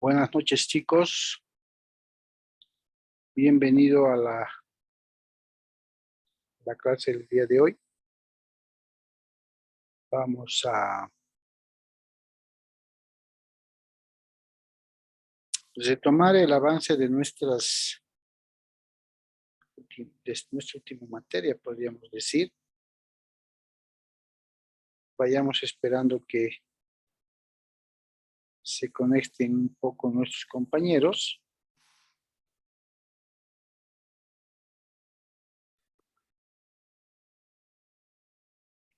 Buenas noches, chicos. Bienvenido a la clase del día de hoy. Vamos a retomar el avance de nuestra última materia, podríamos decir. Vayamos esperando que se conecten un poco nuestros compañeros.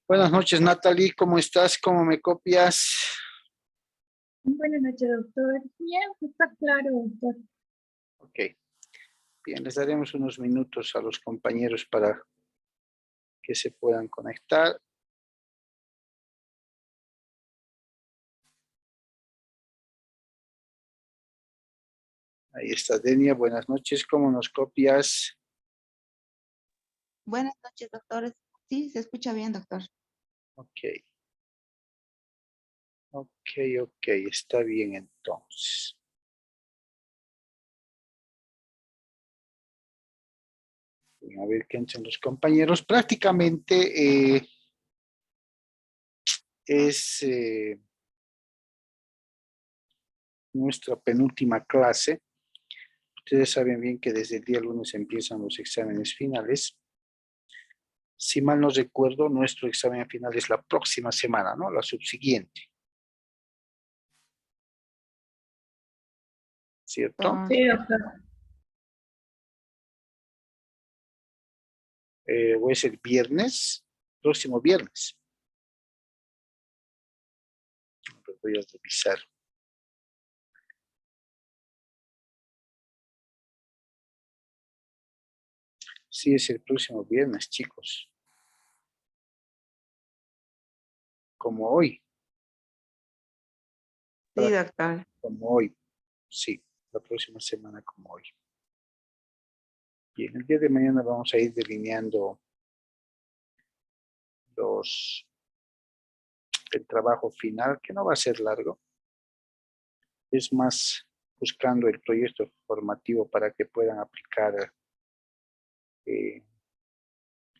Buenas noches, Natalie. ¿Cómo estás? ¿Cómo me copias? Buenas noches, doctor. Bien, está claro, doctor. Ok. Bien, les daremos unos minutos a los compañeros para que se puedan conectar. Ahí está Denia. Buenas noches. ¿Cómo nos copias? Buenas noches, doctores. Sí, se escucha bien, doctor. Ok. Ok. Está bien entonces. A ver qué entran los compañeros. Prácticamente es nuestra penúltima clase. Ustedes saben bien que desde el día lunes empiezan los exámenes finales. Si mal no recuerdo, nuestro examen final es la próxima semana, ¿no? La subsiguiente. ¿Cierto? Sí, doctor. O es el viernes, próximo viernes. Lo voy a revisar. Sí, es el próximo viernes, chicos. Como hoy. Sí, doctor. Como hoy. Sí, la próxima semana como hoy. Bien, el día de mañana vamos a ir delineando el trabajo final, que no va a ser largo. Es más buscando el proyecto formativo para que puedan aplicar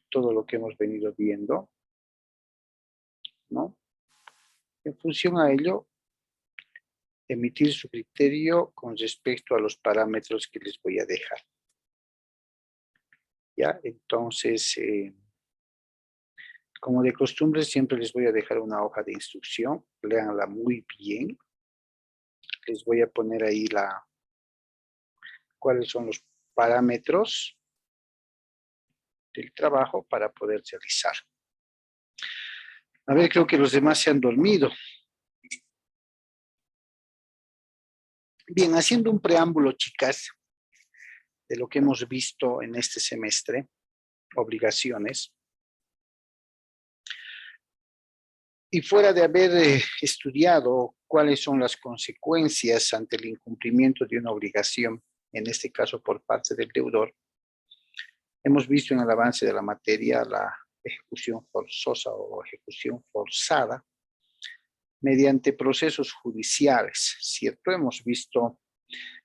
todo lo que hemos venido viendo, ¿no? En función a ello, emitir su criterio con respecto a los parámetros que les voy a dejar. ¿Ya? Entonces, como de costumbre, siempre les voy a dejar una hoja de instrucción. Léanla muy bien. Les voy a poner ahí cuáles son los parámetros del trabajo para poder realizar. A ver, creo que los demás se han dormido. Bien, haciendo un preámbulo, chicas, de lo que hemos visto en este semestre, obligaciones, y fuera de haber estudiado cuáles son las consecuencias ante el incumplimiento de una obligación, en este caso por parte del deudor, hemos visto en el avance de la materia la ejecución forzosa o ejecución forzada mediante procesos judiciales, ¿cierto? Hemos visto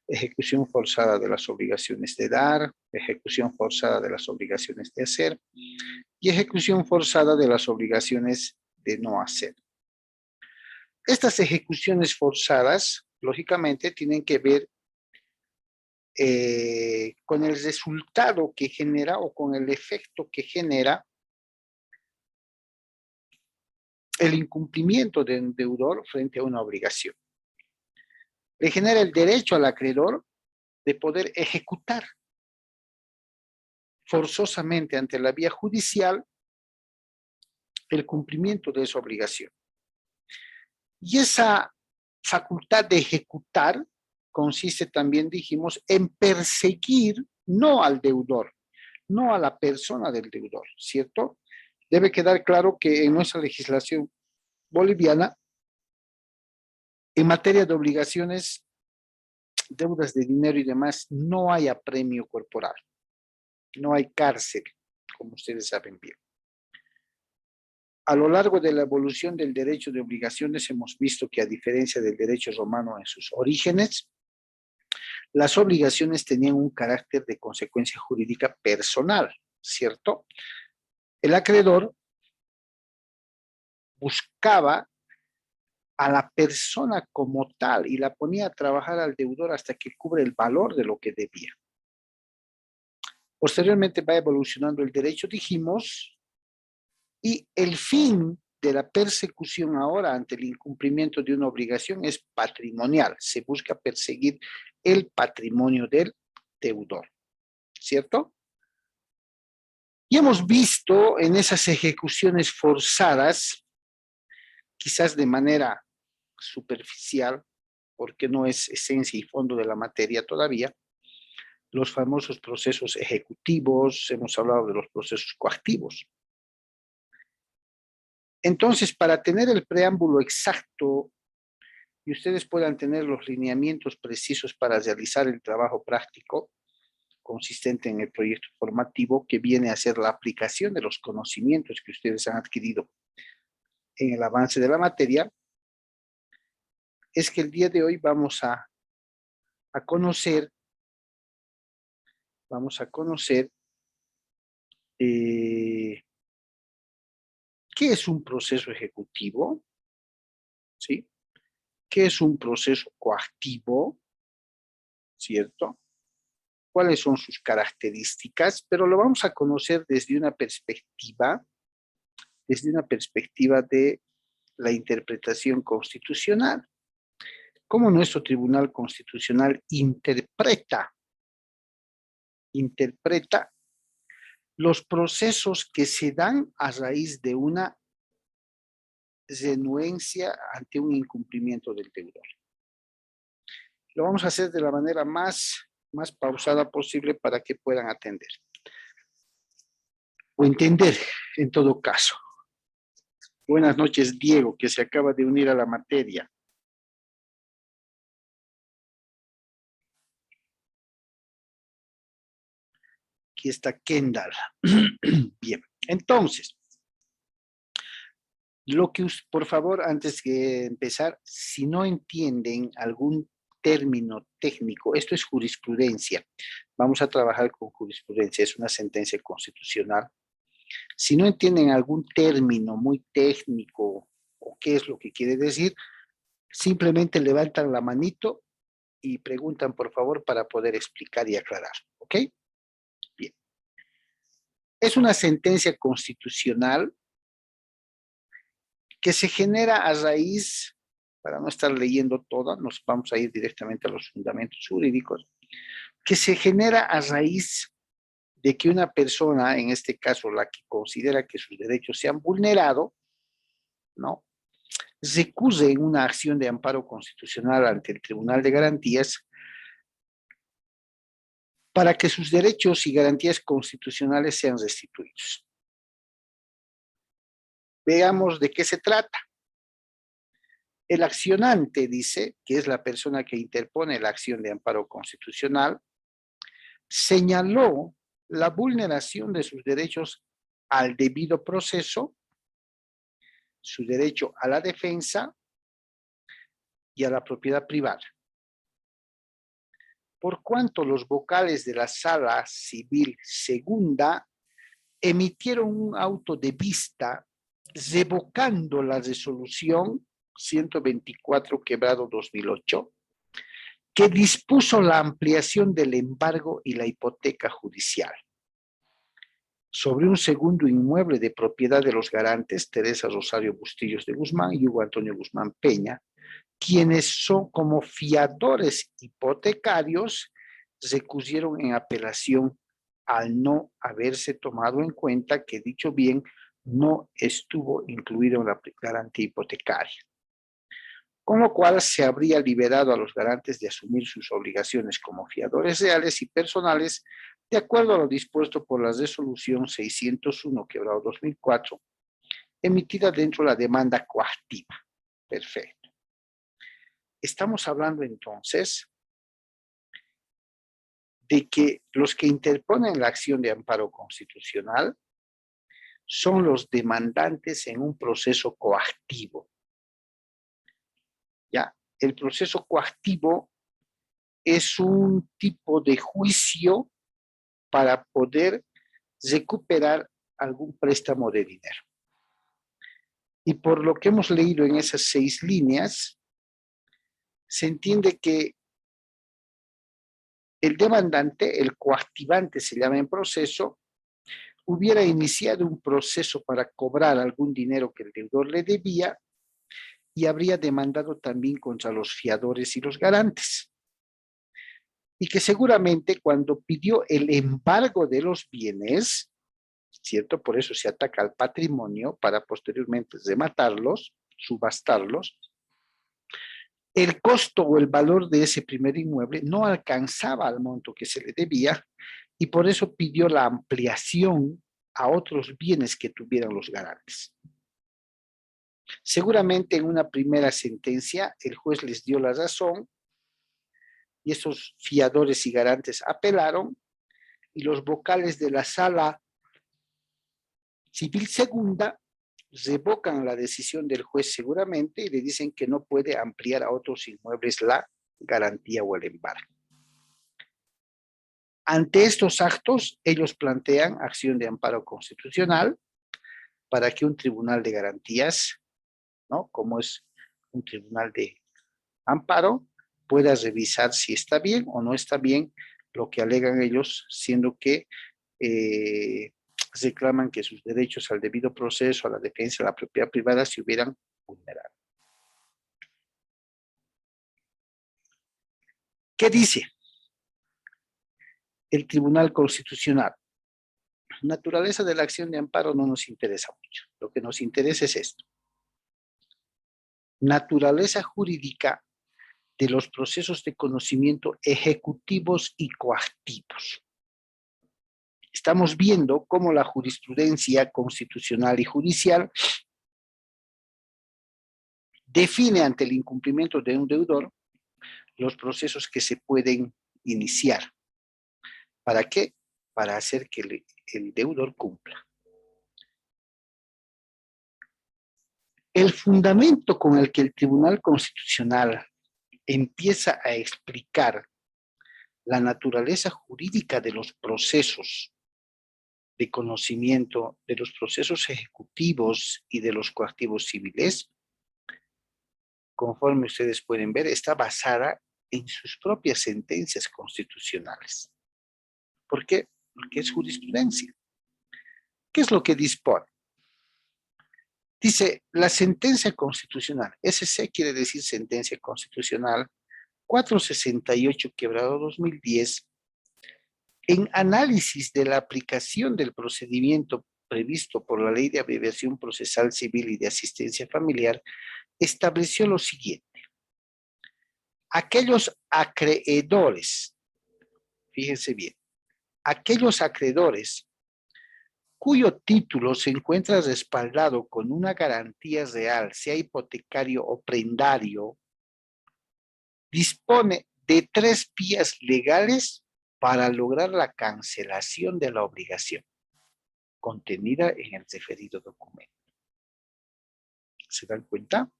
ejecución forzada de las obligaciones de dar, ejecución forzada de las obligaciones de hacer y ejecución forzada de las obligaciones de no hacer. Estas ejecuciones forzadas, lógicamente, tienen que ver con el resultado que genera o con el efecto que genera el incumplimiento de un deudor frente a una obligación. Le genera el derecho al acreedor de poder ejecutar forzosamente ante la vía judicial el cumplimiento de esa obligación. Y esa facultad de ejecutar consiste también, dijimos, en perseguir no al deudor, no a la persona del deudor, ¿cierto? Debe quedar claro que en nuestra legislación boliviana, en materia de obligaciones, deudas de dinero y demás, no hay apremio corporal, no hay cárcel, como ustedes saben bien. A lo largo de la evolución del derecho de obligaciones hemos visto que a diferencia del derecho romano en sus orígenes, las obligaciones tenían un carácter de consecuencia jurídica personal, ¿cierto? El acreedor buscaba a la persona como tal y la ponía a trabajar al deudor hasta que cubre el valor de lo que debía. Posteriormente va evolucionando el derecho, dijimos, y el fin de la persecución ahora ante el incumplimiento de una obligación es patrimonial. Se busca perseguir el patrimonio del deudor, ¿cierto? Y hemos visto en esas ejecuciones forzadas, quizás de manera superficial, porque no es esencia y fondo de la materia todavía, los famosos procesos ejecutivos, hemos hablado de los procesos coactivos. Entonces, para tener el preámbulo exacto y ustedes puedan tener los lineamientos precisos para realizar el trabajo práctico consistente en el proyecto formativo que viene a ser la aplicación de los conocimientos que ustedes han adquirido en el avance de la materia, es que el día de hoy vamos a conocer qué es un proceso ejecutivo, ¿sí? ¿Qué es un proceso coactivo? ¿Cierto? ¿Cuáles son sus características? Pero lo vamos a conocer desde una perspectiva de la interpretación constitucional. ¿Cómo nuestro Tribunal Constitucional interpreta los procesos que se dan a raíz de una renuencia ante un incumplimiento del deudor? Lo vamos a hacer de la manera más pausada posible para que puedan atender o entender en todo caso. Buenas noches, Diego, que se acaba de unir a la materia. Aquí está Kendall. Bien, entonces, por favor, antes de empezar, si no entienden algún término técnico, esto es jurisprudencia, vamos a trabajar con jurisprudencia, es una sentencia constitucional. Si no entienden algún término muy técnico o qué es lo que quiere decir, simplemente levantan la manito y preguntan por favor para poder explicar y aclarar, ¿ok? Bien. Es una sentencia constitucional que se genera a raíz, para no estar leyendo toda, nos vamos a ir directamente a los fundamentos jurídicos, que se genera a raíz de que una persona, en este caso la que considera que sus derechos se han vulnerado, ¿no?, recurre en una acción de amparo constitucional ante el Tribunal de Garantías para que sus derechos y garantías constitucionales sean restituidos. Veamos de qué se trata. El accionante dice, que es la persona que interpone la acción de amparo constitucional, señaló la vulneración de sus derechos al debido proceso, su derecho a la defensa y a la propiedad privada. Por cuanto los vocales de la Sala Civil Segunda emitieron un auto de vista revocando la resolución 124/2008, que dispuso la ampliación del embargo y la hipoteca judicial sobre un segundo inmueble de propiedad de los garantes Teresa Rosario Bustillos de Guzmán y Hugo Antonio Guzmán Peña, quienes son como fiadores hipotecarios, recurrieron en apelación al no haberse tomado en cuenta que dicho bien no estuvo incluido en la garantía hipotecaria, con lo cual se habría liberado a los garantes de asumir sus obligaciones como fiadores reales y personales de acuerdo a lo dispuesto por la resolución 601/2004, emitida dentro de la demanda coactiva. Perfecto. Estamos hablando entonces de que los que interponen la acción de amparo constitucional son los demandantes en un proceso coactivo. ¿Ya? El proceso coactivo es un tipo de juicio para poder recuperar algún préstamo de dinero. Y por lo que hemos leído en esas 6 líneas, se entiende que el demandante, el coactivante se llama en proceso, hubiera iniciado un proceso para cobrar algún dinero que el deudor le debía y habría demandado también contra los fiadores y los garantes. Y que seguramente cuando pidió el embargo de los bienes, ¿cierto? Por eso se ataca al patrimonio para posteriormente rematarlos, subastarlos. El costo o el valor de ese primer inmueble no alcanzaba al monto que se le debía y por eso pidió la ampliación a otros bienes que tuvieran los garantes. Seguramente en una primera sentencia el juez les dio la razón y esos fiadores y garantes apelaron y los vocales de la sala civil segunda revocan la decisión del juez seguramente y le dicen que no puede ampliar a otros inmuebles la garantía o el embargo. Ante estos actos, ellos plantean acción de amparo constitucional para que un tribunal de garantías, ¿no? Como es un tribunal de amparo, pueda revisar si está bien o no está bien lo que alegan ellos, siendo que reclaman que sus derechos al debido proceso, a la defensa de la propiedad privada se hubieran vulnerado. ¿Qué dice el Tribunal Constitucional? La naturaleza de la acción de amparo no nos interesa mucho. Lo que nos interesa es esto. Naturaleza jurídica de los procesos de conocimiento ejecutivos y coactivos. Estamos viendo cómo la jurisprudencia constitucional y judicial define ante el incumplimiento de un deudor los procesos que se pueden iniciar. ¿Para qué? Para hacer que el deudor cumpla. El fundamento con el que el Tribunal Constitucional empieza a explicar la naturaleza jurídica de los procesos de conocimiento, de los procesos ejecutivos y de los coactivos civiles, conforme ustedes pueden ver, está basada en sus propias sentencias constitucionales. ¿Por qué? Porque es jurisprudencia. ¿Qué es lo que dispone? Dice, la sentencia constitucional, SC quiere decir sentencia constitucional, 468/2010, en análisis de la aplicación del procedimiento previsto por la Ley de Abreviación Procesal Civil y de Asistencia Familiar, estableció lo siguiente. Aquellos acreedores, fíjense bien, aquellos acreedores cuyo título se encuentra respaldado con una garantía real, sea hipotecario o prendario, dispone de 3 vías legales para lograr la cancelación de la obligación contenida en el referido documento. ¿Se dan cuenta?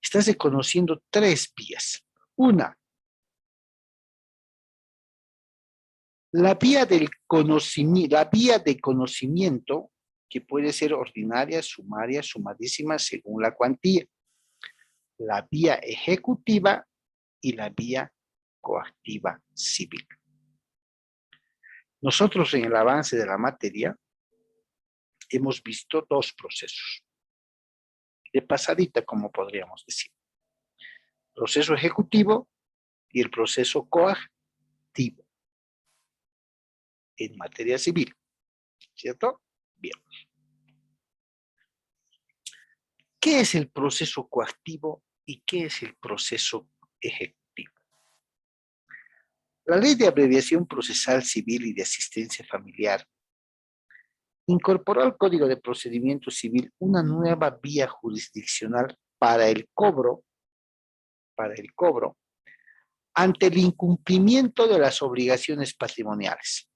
Estás reconociendo 3 vías. Una, la vía de conocimiento, que puede ser ordinaria, sumaria, sumadísima, según la cuantía. La vía ejecutiva y la vía coactiva civil. Nosotros en el avance de la materia hemos visto 2 procesos. De pasadita, como podríamos decir. Proceso ejecutivo y el proceso coactivo en materia civil. ¿Cierto? Bien. ¿Qué es el proceso coactivo y qué es el proceso ejecutivo? La Ley de Abreviación Procesal Civil y de Asistencia Familiar incorporó al Código de Procedimiento Civil una nueva vía jurisdiccional para el cobro ante el incumplimiento de las obligaciones patrimoniales.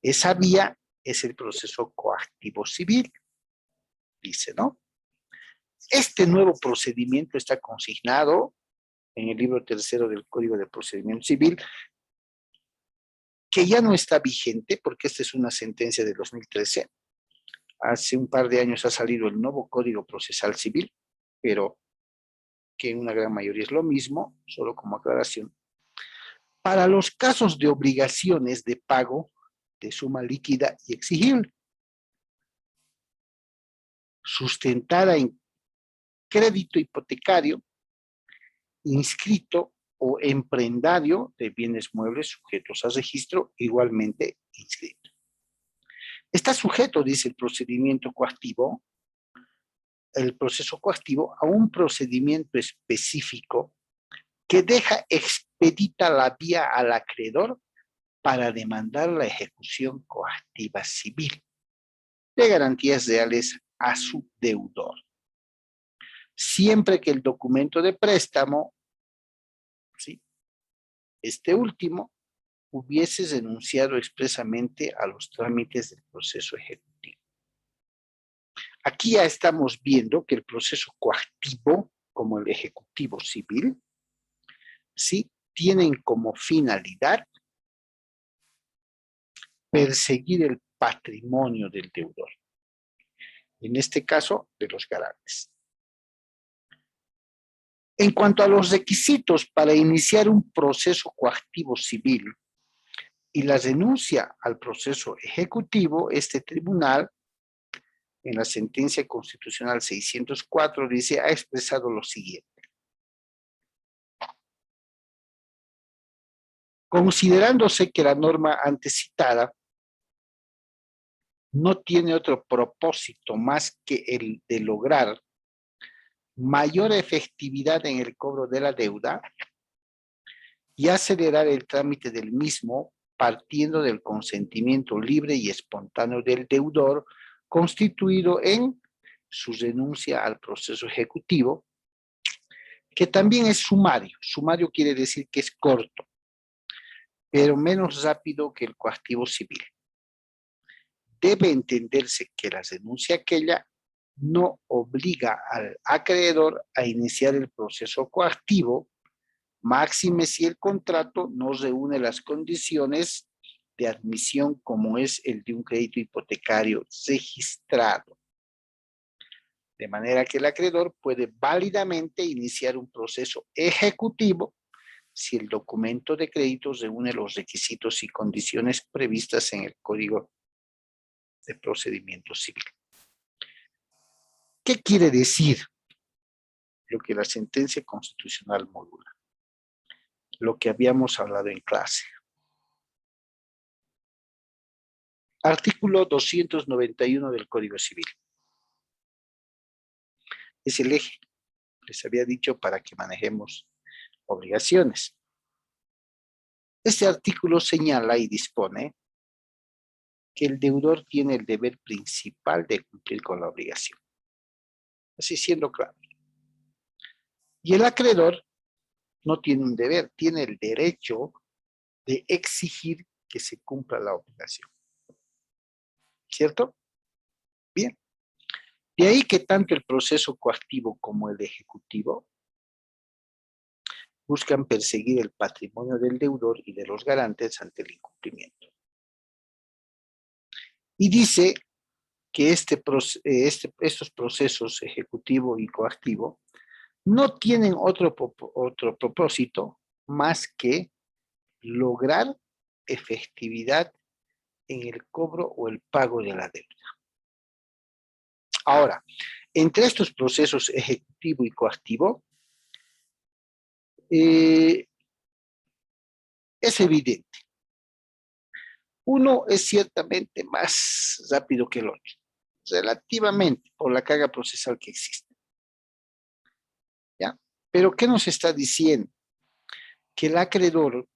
Esa vía es el proceso coactivo civil, dice, ¿no? Este nuevo procedimiento está consignado en el libro tercero del Código de Procedimiento Civil, que ya no está vigente porque esta es una sentencia de 2013. Hace un par de años ha salido el nuevo Código Procesal Civil, pero que en una gran mayoría es lo mismo, solo como aclaración. Para los casos de obligaciones de pago de suma líquida y exigible, sustentada en crédito hipotecario, inscrito o emprendario de bienes muebles sujetos a registro, igualmente inscrito. Está sujeto, dice el procedimiento coactivo, el proceso coactivo, a un procedimiento específico que deja expedita la vía al acreedor para demandar la ejecución coactiva civil de garantías reales a su deudor, siempre que el documento de préstamo, ¿sí?, este último, hubiese renunciado expresamente a los trámites del proceso ejecutivo. Aquí ya estamos viendo que el proceso coactivo, como el ejecutivo civil, ¿sí?, tienen como finalidad perseguir el patrimonio del deudor, en este caso de los garantes. En cuanto a los requisitos para iniciar un proceso coactivo civil y la renuncia al proceso ejecutivo, este tribunal, en la sentencia constitucional 604, dice, ha expresado lo siguiente. Considerándose que la norma antes citada no tiene otro propósito más que el de lograr mayor efectividad en el cobro de la deuda y acelerar el trámite del mismo partiendo del consentimiento libre y espontáneo del deudor constituido en su renuncia al proceso ejecutivo, que también es sumario. Sumario quiere decir que es corto, pero menos rápido que el coactivo civil. Debe entenderse que la renuncia aquella no obliga al acreedor a iniciar el proceso coactivo, máxime si el contrato no reúne las condiciones de admisión como es el de un crédito hipotecario registrado. De manera que el acreedor puede válidamente iniciar un proceso ejecutivo si el documento de crédito reúne los requisitos y condiciones previstas en el Código de Procedimiento Civil. ¿Qué quiere decir lo que la sentencia constitucional modula? Lo que habíamos hablado en clase. Artículo 291 del Código Civil. Es el eje, les había dicho, para que manejemos obligaciones. Este artículo señala y dispone que el deudor tiene el deber principal de cumplir con la obligación. Así siendo claro. Y el acreedor no tiene un deber, tiene el derecho de exigir que se cumpla la obligación. ¿Cierto? Bien. De ahí que tanto el proceso coactivo como el ejecutivo buscan perseguir el patrimonio del deudor y de los garantes ante el incumplimiento. Y dice que estos procesos ejecutivo y coactivo no tienen otro propósito más que lograr efectividad en el cobro o el pago de la deuda. Ahora, entre estos procesos ejecutivo y coactivo, es evidente. Uno es ciertamente más rápido que el otro, relativamente, por la carga procesal que existe. ¿Ya? Pero ¿qué nos está diciendo? Que el acreedor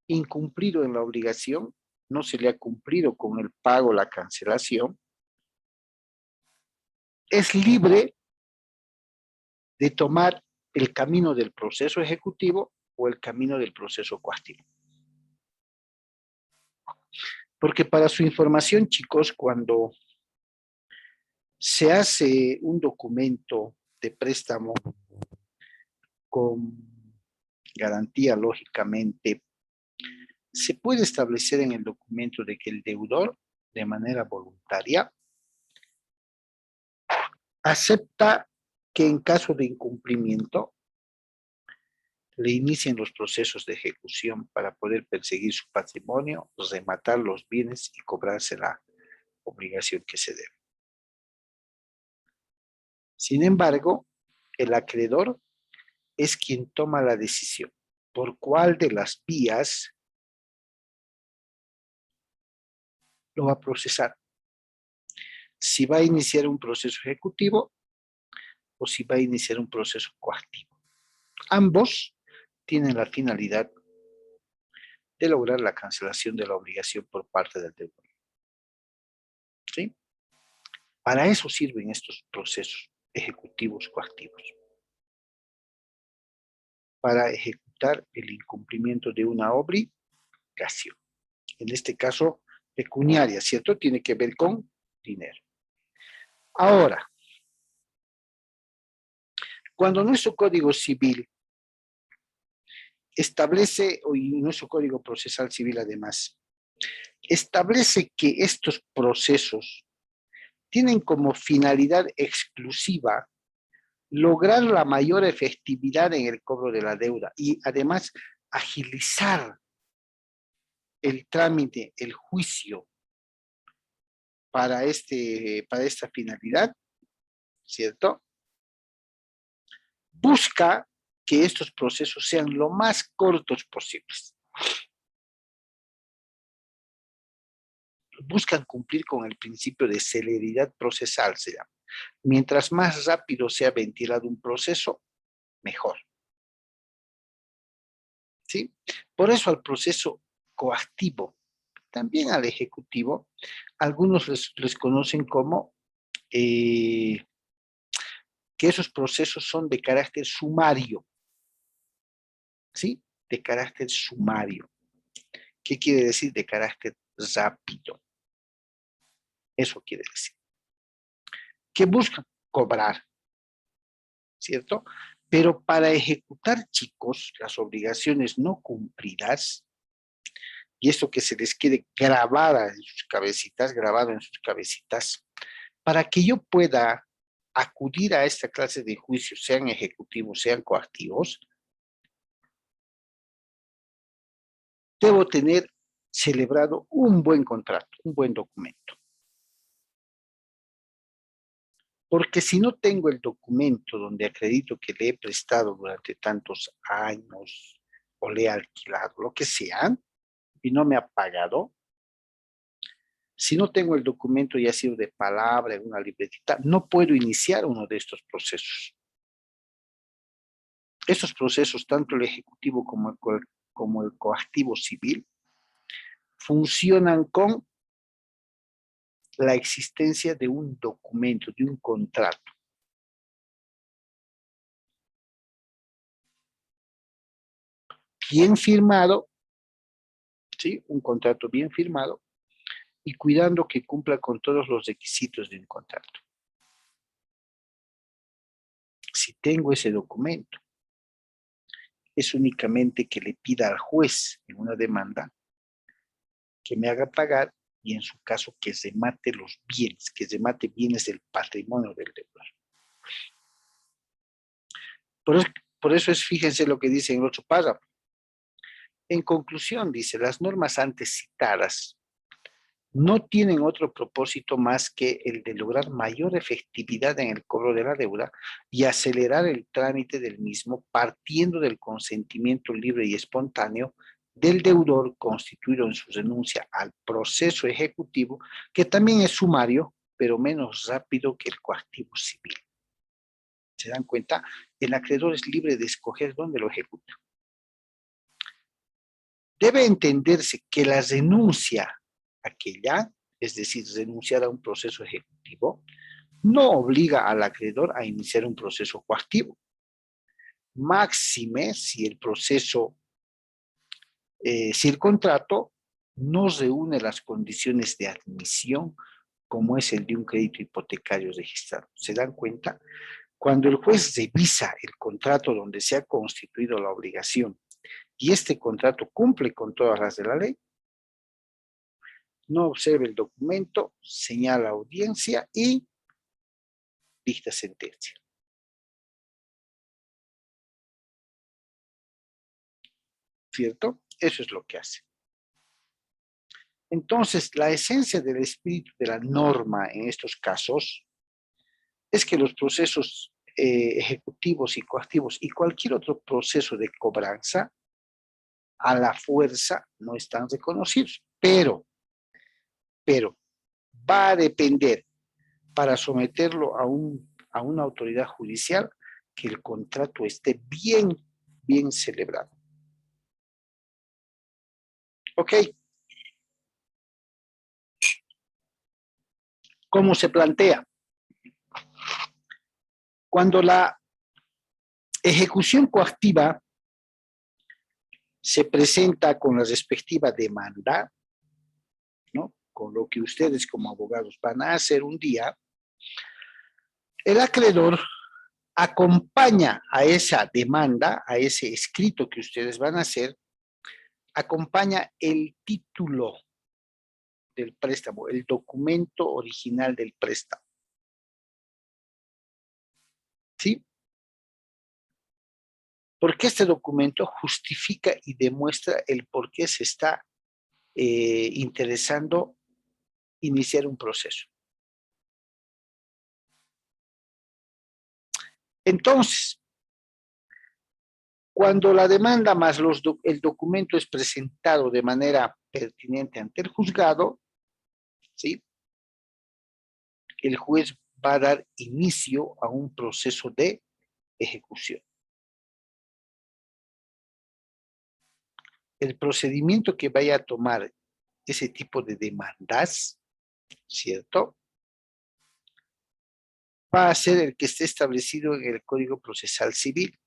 incumplido en la obligación, no se le ha cumplido con el pago o la cancelación, es libre de tomar el camino del proceso ejecutivo o el camino del proceso coactivo. Porque para su información, chicos, cuando se hace un documento de préstamo con garantía, lógicamente, se puede establecer en el documento de que el deudor, de manera voluntaria, acepta que en caso de incumplimiento le inicien los procesos de ejecución para poder perseguir su patrimonio, rematar los bienes y cobrarse la obligación que se debe. Sin embargo, el acreedor es quien toma la decisión por cuál de las vías lo va a procesar. Si va a iniciar un proceso ejecutivo o si va a iniciar un proceso coactivo. Ambos tienen la finalidad de lograr la cancelación de la obligación por parte del deudor. ¿Sí? Para eso sirven estos procesos ejecutivos coactivos. Para ejecutar el incumplimiento de una obligación. En este caso, pecuniaria, ¿cierto? Tiene que ver con dinero. Ahora, cuando nuestro Código Civil establece, y nuestro Código Procesal Civil además, establece que estos procesos tienen como finalidad exclusiva lograr la mayor efectividad en el cobro de la deuda y además agilizar el trámite, el juicio para esta finalidad, ¿cierto? Busca que estos procesos sean lo más cortos posibles. Buscan cumplir con el principio de celeridad procesal, se llama. Mientras más rápido sea ventilado un proceso, mejor. ¿Sí? Por eso al proceso coactivo, también al ejecutivo, algunos les conocen como que esos procesos son de carácter sumario. ¿Sí? De carácter sumario. ¿Qué quiere decir? De carácter rápido. Eso quiere decir. ¿Qué buscan? Cobrar, ¿cierto? Pero para ejecutar, chicos, las obligaciones no cumplidas, y esto que se les quede grabada en sus cabecitas, grabado en sus cabecitas, para que yo pueda acudir a esta clase de juicios, sean ejecutivos, sean coactivos, debo tener celebrado un buen contrato, un buen documento. Porque si no tengo el documento donde acredito que le he prestado durante tantos años o le he alquilado, lo que sea, y no me ha pagado, si no tengo el documento ya ha sido de palabra, en una libretita, no puedo iniciar uno de estos procesos. Estos procesos, tanto el ejecutivo como el coactivo civil, funcionan con la existencia de un documento, de un contrato. Bien firmado, ¿sí? Un contrato bien firmado y cuidando que cumpla con todos los requisitos de un contrato. Si tengo ese documento, es únicamente que le pida al juez en una demanda que me haga pagar y en su caso que remate los bienes, que remate bienes del patrimonio del deudor. Por eso es, fíjense lo que dice en el otro párrafo. En conclusión, dice, las normas antes citadas no tienen otro propósito más que el de lograr mayor efectividad en el cobro de la deuda y acelerar el trámite del mismo partiendo del consentimiento libre y espontáneo del deudor constituido en su renuncia al proceso ejecutivo, que también es sumario, pero menos rápido que el coactivo civil. ¿Se dan cuenta? El acreedor es libre de escoger dónde lo ejecuta. Debe entenderse que la renuncia aquella, es decir, renunciar a un proceso ejecutivo, no obliga al acreedor a iniciar un proceso coactivo. Máxime si el proceso, si el contrato no reúne las condiciones de admisión como es el de un crédito hipotecario registrado. ¿Se dan cuenta? Cuando el juez revisa el contrato donde se ha constituido la obligación y este contrato cumple con todas las de la ley, no observa el documento, señala audiencia y dicta sentencia. ¿Cierto? Eso es lo que hace. Entonces, la esencia del espíritu de la norma en estos casos es que los procesos ejecutivos y coactivos y cualquier otro proceso de cobranza a la fuerza no están reconocidos, pero va a depender para someterlo a una autoridad judicial que el contrato esté bien celebrado. ¿Ok? ¿Cómo se plantea? Cuando la ejecución coactiva se presenta con la respectiva demanda, ¿no? Con lo que ustedes como abogados van a hacer un día, el acreedor acompaña a esa demanda, a ese escrito que ustedes van a hacer, acompaña el título del préstamo, el documento original del préstamo. ¿Sí? Porque este documento justifica y demuestra el por qué se está interesando iniciar un proceso. Entonces, cuando la demanda más el documento es presentado de manera pertinente ante el juzgado, ¿sí? El juez va a dar inicio a un proceso de ejecución. El procedimiento que vaya a tomar ese tipo de demandas, ¿cierto? Va a ser el que esté establecido en el Código Procesal Civil.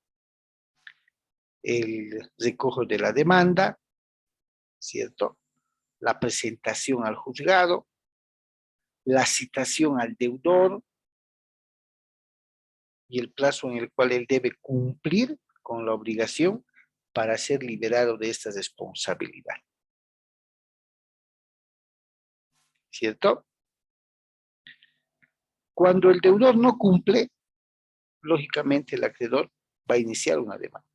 El recojo de la demanda, ¿cierto? La presentación al juzgado, la citación al deudor y el plazo en el cual él debe cumplir con la obligación para ser liberado de esta responsabilidad. ¿Cierto? Cuando el deudor no cumple, lógicamente el acreedor va a iniciar una demanda.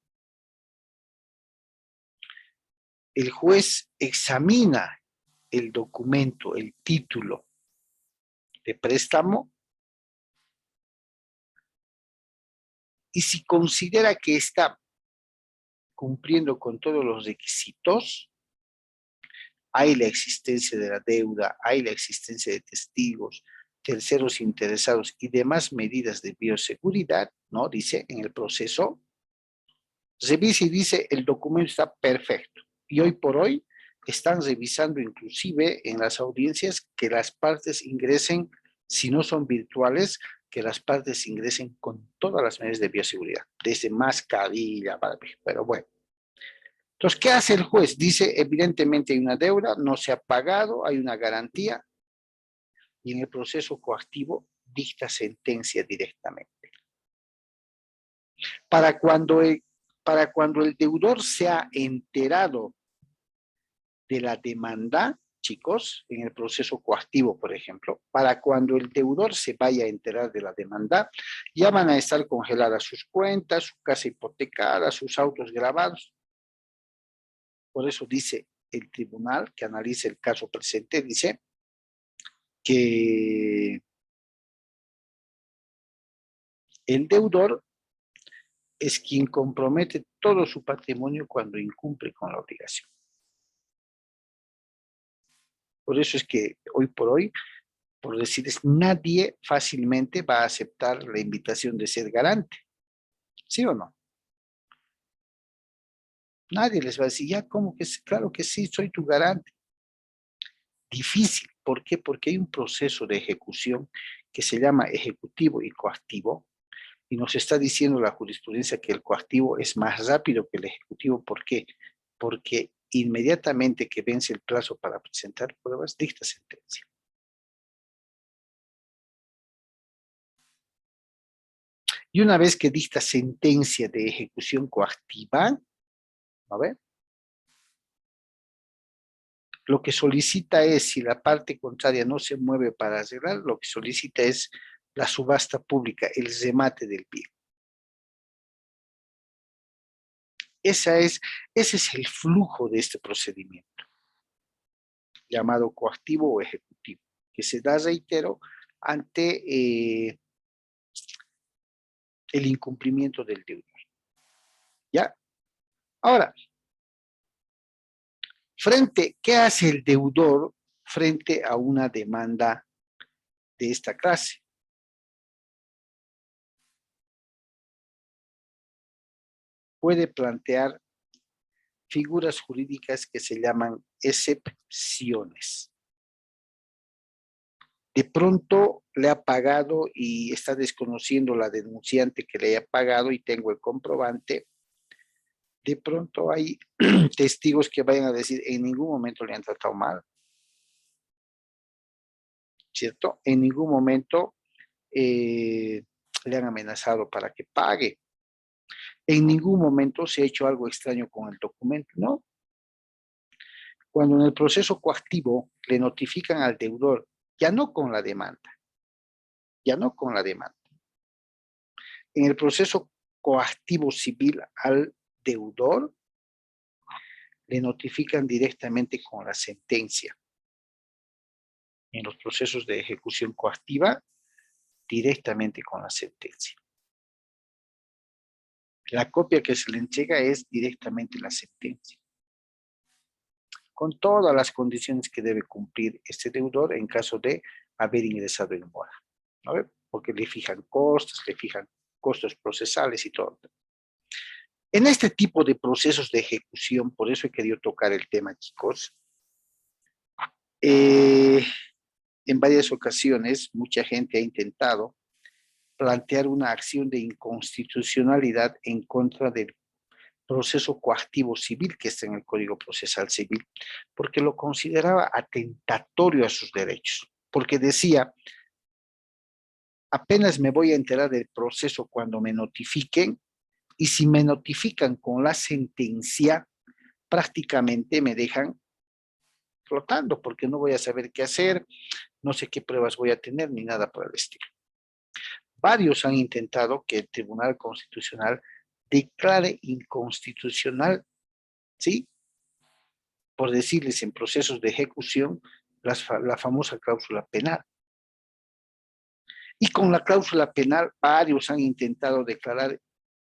El juez examina el documento, el título de préstamo, y si considera que está cumpliendo con todos los requisitos, hay la existencia de la deuda, hay la existencia de testigos, terceros interesados y demás medidas de bioseguridad, ¿no? Dice en el proceso, revisa y dice el documento está perfecto. Y hoy por hoy están revisando inclusive en las audiencias que las partes ingresen, si no son virtuales, que las partes ingresen con todas las medidas de bioseguridad, desde mascarilla, pero bueno. Entonces, ¿qué hace el juez? Dice, evidentemente hay una deuda, no se ha pagado, hay una garantía, y en el proceso coactivo dicta sentencia directamente. Para cuando el deudor se ha enterado de la demanda, chicos, en el proceso coactivo, por ejemplo, para cuando el deudor se vaya a enterar de la demanda, ya van a estar congeladas sus cuentas, su casa hipotecada, sus autos grabados. Por eso dice el tribunal que analiza el caso presente, dice que el deudor es quien compromete todo su patrimonio cuando incumple con la obligación. Por eso es que hoy por hoy, por decirles, nadie fácilmente va a aceptar la invitación de ser garante. ¿Sí o no? Nadie les va a decir, ya, ¿cómo que sí? Claro que sí, soy tu garante. Difícil. ¿Por qué? Porque hay un proceso de ejecución que se llama ejecutivo y coactivo, y nos está diciendo la jurisprudencia que el coactivo es más rápido que el ejecutivo. ¿Por qué? Porque inmediatamente que vence el plazo para presentar pruebas, dicta sentencia. Y una vez que dicta sentencia de ejecución coactiva, a ver, lo que solicita es, si la parte contraria no se mueve para arreglar, lo que solicita es la subasta pública, el remate del bien. Ese es el flujo de este procedimiento, llamado coactivo o ejecutivo, que se da, reitero, ante el incumplimiento del deudor. ¿Ya? Ahora, ¿qué hace el deudor frente a una demanda de esta clase? Puede plantear figuras jurídicas que se llaman excepciones. De pronto le ha pagado y está desconociendo la denunciante que le haya pagado y tengo el comprobante. De pronto hay testigos que vayan a decir, en ningún momento le han tratado mal, ¿cierto? En ningún momento le han amenazado para que pague. En ningún momento se ha hecho algo extraño con el documento, ¿no? Cuando en el proceso coactivo le notifican al deudor, ya no con la demanda, en el proceso coactivo civil al deudor, le notifican directamente con la sentencia. En los procesos de ejecución coactiva, directamente con la sentencia. La copia que se le entrega es directamente la sentencia, con todas las condiciones que debe cumplir este deudor en caso de haber ingresado en mora, ¿no? Porque le fijan costos procesales y todo. En este tipo de procesos de ejecución, por eso he querido tocar el tema, chicos, en varias ocasiones mucha gente ha intentado plantear una acción de inconstitucionalidad en contra del proceso coactivo civil que está en el Código Procesal Civil, porque lo consideraba atentatorio a sus derechos, porque decía, apenas me voy a enterar del proceso cuando me notifiquen, y si me notifican con la sentencia, prácticamente me dejan flotando, porque no voy a saber qué hacer, no sé qué pruebas voy a tener, ni nada por el estilo. Varios han intentado que el Tribunal Constitucional declare inconstitucional, ¿sí?, por decirles en procesos de ejecución, la famosa cláusula penal. Y con la cláusula penal, varios han intentado declarar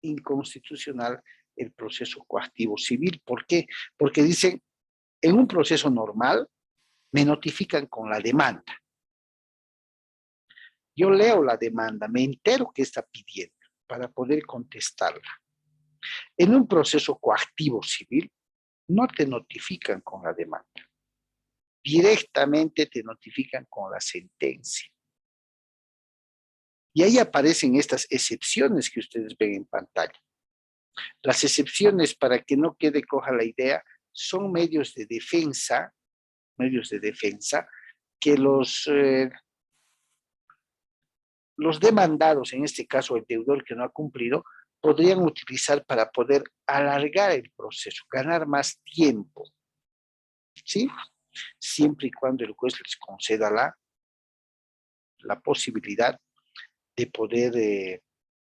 inconstitucional el proceso coactivo civil. ¿Por qué? Porque dicen, en un proceso normal, me notifican con la demanda. Yo leo la demanda, me entero qué está pidiendo para poder contestarla. En un proceso coactivo civil, no te notifican con la demanda. Directamente te notifican con la sentencia. Y ahí aparecen estas excepciones que ustedes ven en pantalla. Las excepciones, para que no quede coja la idea, son medios de defensa que los demandados, en este caso el deudor que no ha cumplido, podrían utilizar para poder alargar el proceso, ganar más tiempo, ¿sí? Siempre y cuando el juez les conceda la posibilidad de poder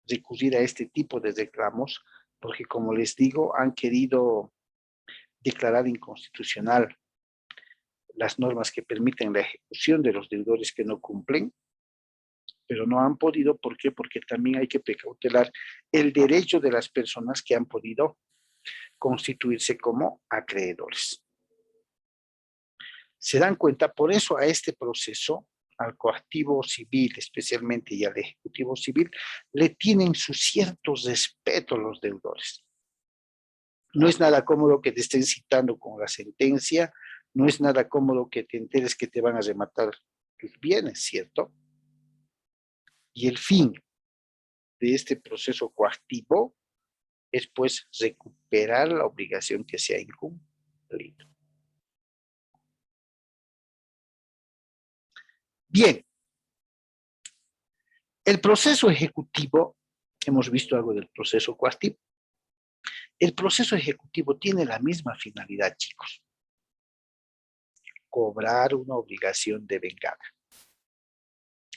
recurrir a este tipo de reclamos, porque como les digo, han querido declarar inconstitucional las normas que permiten la ejecución de los deudores que no cumplen, pero no han podido. ¿Por qué? Porque también hay que precautelar el derecho de las personas que han podido constituirse como acreedores. Se dan cuenta, por eso a este proceso, al coactivo civil especialmente y al ejecutivo civil, le tienen su cierto respeto los deudores. No es nada cómodo que te estén citando con la sentencia, no es nada cómodo que te enteres que te van a rematar tus bienes, ¿cierto? Y el fin de este proceso coactivo es pues recuperar la obligación que se ha incumplido. Listo. Bien. El proceso ejecutivo, hemos visto algo del proceso coactivo. El proceso ejecutivo tiene la misma finalidad, chicos. Cobrar una obligación de vengada.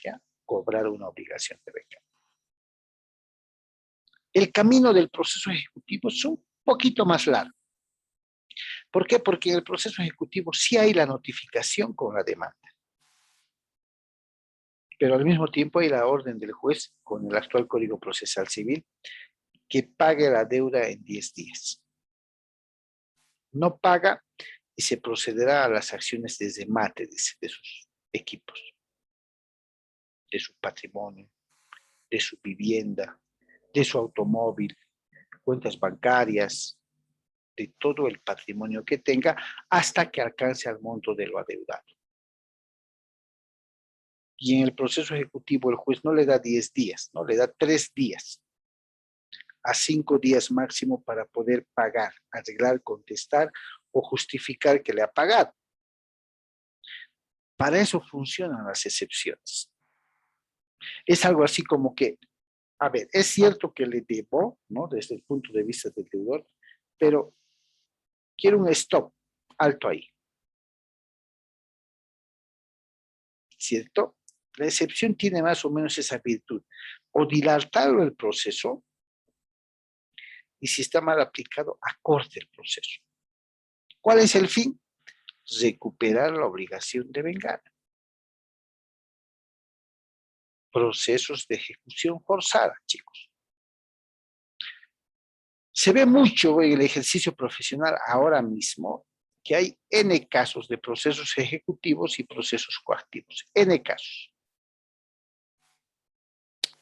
¿Ya? Cobrar una obligación de vengada. El camino del proceso ejecutivo es un poquito más largo. ¿Por qué? Porque en el proceso ejecutivo sí hay la notificación con la demanda. Pero al mismo tiempo hay la orden del juez con el actual Código Procesal Civil que pague la deuda en 10 días. No paga y se procederá a las acciones desde mate de sus equipos, de su patrimonio, de su vivienda, de su automóvil, cuentas bancarias, de todo el patrimonio que tenga hasta que alcance al monto de lo adeudado. Y en el proceso ejecutivo el juez no le da 10 días, no le da 3 días a 5 días máximo para poder pagar, arreglar, contestar o justificar que le ha pagado. Para eso funcionan las excepciones. Es algo así como que, a ver, es cierto que le debo, ¿no? Desde el punto de vista del deudor, pero quiero un stop, alto ahí. ¿Cierto? La excepción tiene más o menos esa virtud. O dilatarlo el proceso, y si está mal aplicado, acorte el proceso. ¿Cuál es el fin? Recuperar la obligación de vengada. Procesos de ejecución forzada, chicos. Se ve mucho en el ejercicio profesional ahora mismo que hay N casos de procesos ejecutivos y procesos coactivos. N casos.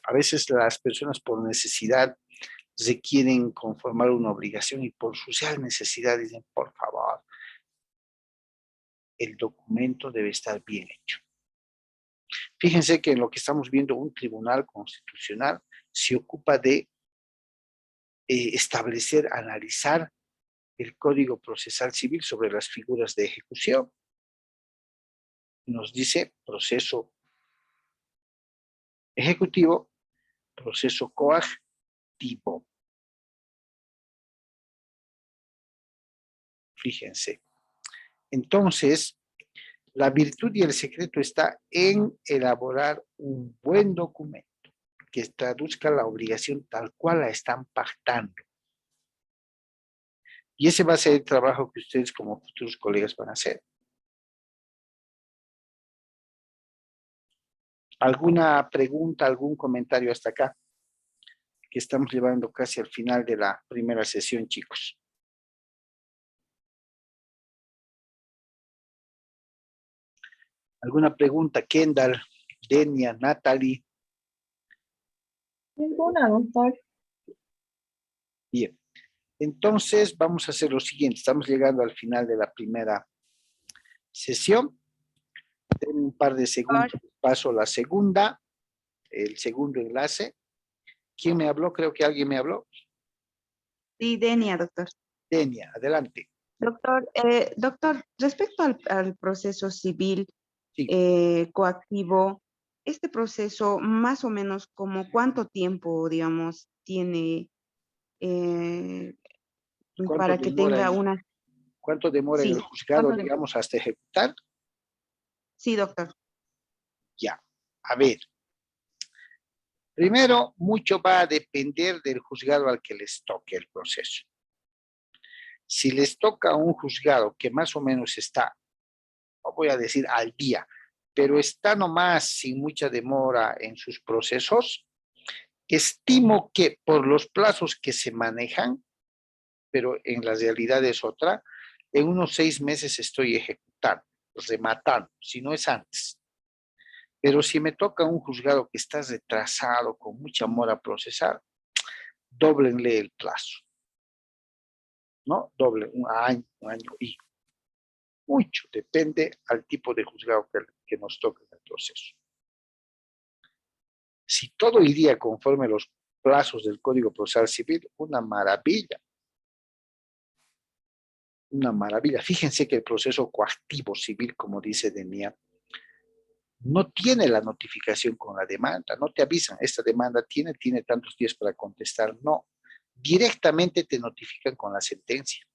A veces las personas por necesidad requieren conformar una obligación y por su real necesidad dicen, por favor, el documento debe estar bien hecho. Fíjense que en lo que estamos viendo, un tribunal constitucional se ocupa de establecer, analizar el Código Procesal Civil sobre las figuras de ejecución. Nos dice proceso ejecutivo, proceso coactivo. Fíjense. Entonces, la virtud y el secreto está en elaborar un buen documento que traduzca la obligación tal cual la están pactando. Y ese va a ser el trabajo que ustedes como futuros colegas van a hacer. ¿Alguna pregunta, algún comentario hasta acá? Que estamos llevando casi al final de la primera sesión, chicos. ¿Alguna pregunta? Kendall, Denia, Natalie. Ninguna, doctor. Bien. Entonces, vamos a hacer lo siguiente. Estamos llegando al final de la primera sesión. En un par de segundos paso la segunda, el segundo enlace. ¿Quién me habló? Creo que alguien me habló. Sí, Denia, doctor. Denia, adelante. Doctor, respecto al proceso civil Sí. coactivo, este proceso más o menos como cuánto tiempo, digamos, tiene para que tenga una... ¿Cuánto demora en Sí, el juzgado, digamos, hasta ejecutar? Sí, doctor. Ya, a ver. Primero, mucho va a depender del juzgado al que les toque el proceso. Si les toca a un juzgado que más o menos está, no voy a decir al día, pero está nomás sin mucha demora en sus procesos, estimo que por los plazos que se manejan, pero en la realidad es otra, en unos 6 meses estoy ejecutando, rematando, si no es antes. Pero si me toca un juzgado que está retrasado, con mucha mora a procesar, dóblenle el plazo. ¿No? Doble, un año y mucho, depende al tipo de juzgado que nos toque en el proceso. Si todo iría conforme los plazos del Código Procesal Civil, una maravilla. Una maravilla. Fíjense que el proceso coactivo civil, como dice Demian, no tiene la notificación con la demanda, no te avisan, esta demanda tiene tantos días para contestar, no. Directamente te notifican con la sentencia.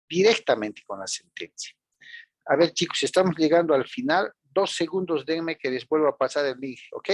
Directamente con la sentencia. A ver, chicos, estamos llegando al final. 2 segundos, denme que les vuelvo a pasar el link, ¿ok?